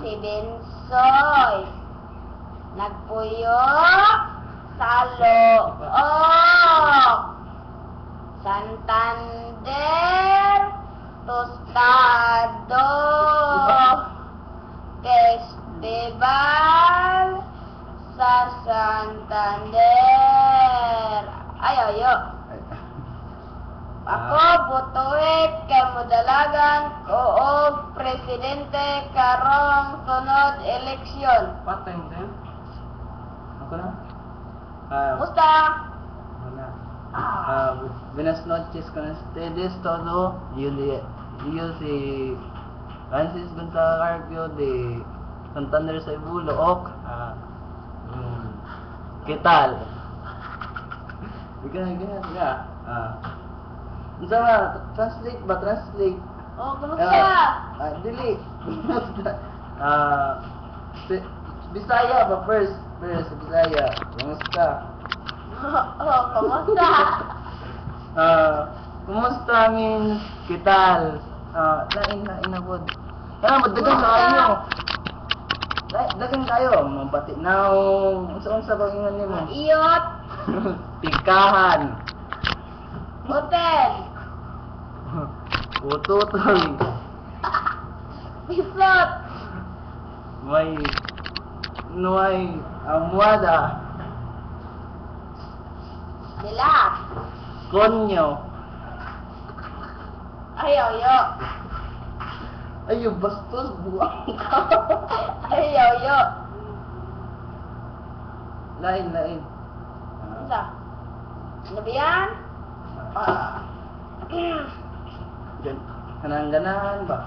si Bensoy. Nagpuyo sa Look. Santander, Tostado. Festival sa Santander. Ayo. Ako butuit kay modalagan ko og presidente karong sunod eleksyon. What time then? Ako na? Musta? Wala. Buenas noches con ustedes todo. Yo si Francis Gonzaga Carpio de Santander Cebu, Look. ¿Qué tal? Ika. Translate ba? Translate. Oh, kumusta? Dili. Bisaya ba first? Bisaya. Kumusta? Kumusta? Kumusta means kital. Lain ako. Magdagan sa kayo. Dagan kayo. Mabati na unsa bang ingon nimo? Iyot. Tikahan. Hotel. Ututoy. Bisot. May almohada. Dilat. Konyo. Ayo. Ayo, bastos buang ka. Ayo. Lain. Isa. Ano ba yan? Ganahan ba?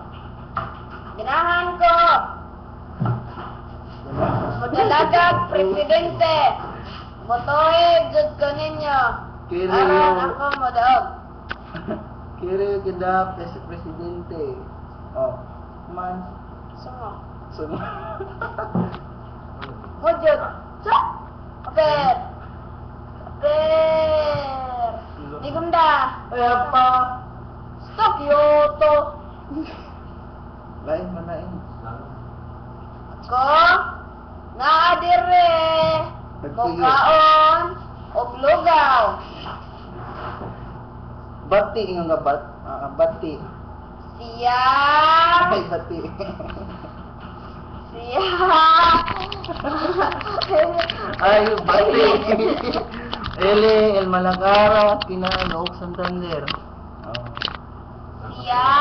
Ganahan ko. Madalagag presidente. Motoy, jud ko ninyo. Aran ako mo daog. Kiri kita presidente. Oh, man. Sumo. Semua. Mujud. Kaper. Di gunda. Ay, apa? Stop Kyoto. Lain. Ko nga dire. Mukaon og lugaw. Bati nga bati. Siya. Ay, bati. Ay, bati. El Malagara, Look, Santander. Siya.